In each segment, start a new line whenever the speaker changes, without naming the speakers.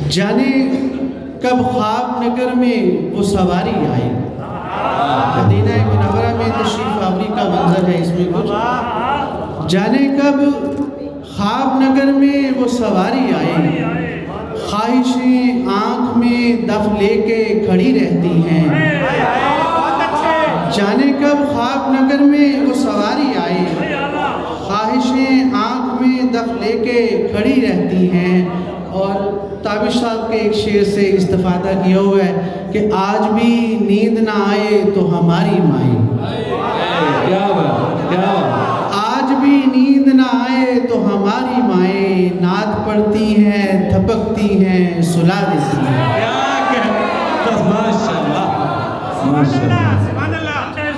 جانے کب خواب نگر میں وہ سواری آئی. مدینہ منورہ میں تشریف آوری کا منظر ہے اس میں کچھ. جانے کب خواب نگر میں وہ سواری آئی، خواہشیں آنکھ میں دف لے کے کھڑی رہتی ہیں. جانے کب خواب نگر میں وہ سواری آئی، خواہشیں آنکھ میں دف لے کے کھڑی رہتی ہیں. اور تابش صاحب کے ایک شعر سے استفادہ کیا ہوا ہے کہ آج بھی نیند نہ آئے تو ہماری مائیں.
کیا بات، کیا بات.
آج بھی نیند نہ آئے تو ہماری مائیں نعت پڑھتی ہیں، تھپکتی ہیں، سلا دیتی ہیں.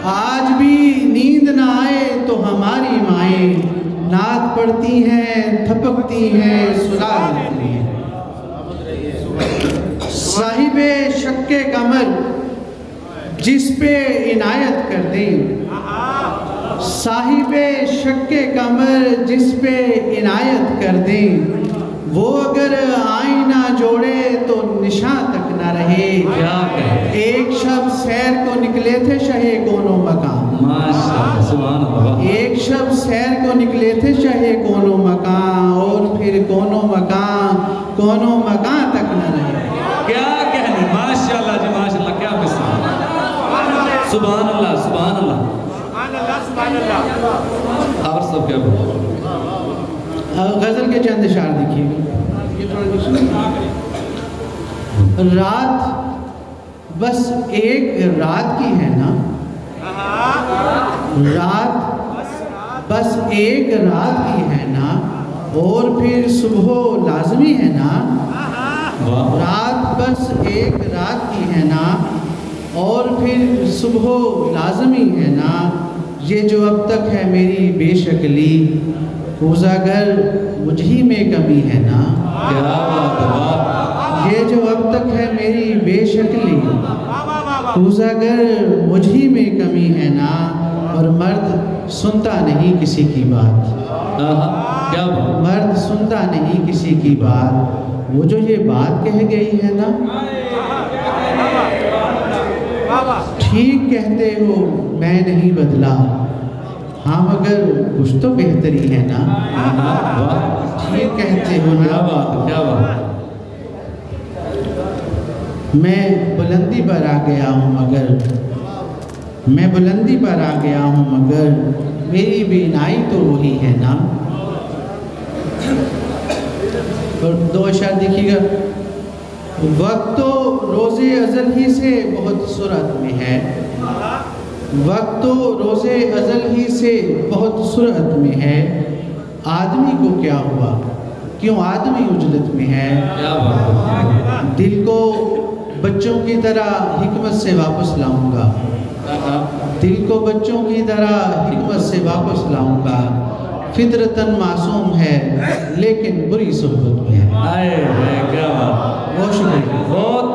آج بھی نیند نہ آئے تو ہماری مائیں نعت پڑھتی ہیں، تھپکتی ہیں، سلا دیتی ہیں. صاحب شک قمر جس پہ عنایت کر دیں، صاحب شک قمر جس پہ عنایت کر دیں، وہ اگر آئینہ جوڑے تو نشاں تک نہ رہے. ایک شب سیر کو نکلے تھے شاہ کون و مکان،
سبحان اللہ.
ایک شب سیر کو نکلے تھے شاہ کون و مکان، اور پھر کون و مکان تک نہ رہے.
کیا کہنے، ماشاءاللہ جی ماشاءاللہ. کیا مثال. سبحان اللہ، سبحان اللہ. اور سب کیا بول.
غزل کے چند اشعار دیکھیے. رات بس ایک رات کی ہے نا، رات بس ایک رات کی ہے نا، اور پھر صبح لازمی ہے نا. رات بس ایک رات کی ہے نا، اور پھر صبح لازمی ہے نا. یہ جو اب تک ہے میری بے شکلی، اجاگر مجھ ہی میں کمی ہے نا. یہ جو اب تک ہے میری بے شکلی، اجاگر مجھ ہی میں کمی ہے نا. اور مرد سنتا نہیں کسی کی بات،
کیا بات.
مرد سنتا نہیں کسی کی بات. وہ جو یہ بات کہہ گئی ہے نا، ٹھیک کہتے ہو میں نہیں بدلا، ہاں مگر کچھ تو بہتری ہے نا. ٹھیک کہتے ہو
کیا
نا.
بات، کیا بات.
میں بلندی پر آ گیا ہوں مگر، میں بلندی پر آ گیا ہوں مگر، میری بینائی تو وہی ہے نا. اور دو اشعار دیکھیے گا. وقت تو روز ازل ہی سے بہت سرعت میں ہے، وقت تو روز ازل ہی سے بہت سرعت میں ہے. آدمی کو کیا ہوا، کیوں آدمی عجلت میں ہے.
کیا بات.
دل کو بچوں کی طرح حکمت سے واپس لاؤں گا، دل کو بچوں کی طرح حکمت سے واپس لاؤں گا. فطرتاً معصوم ہے لیکن بری صحبت میں ہے.
کیا بات.
بہت شکریہ.
بہت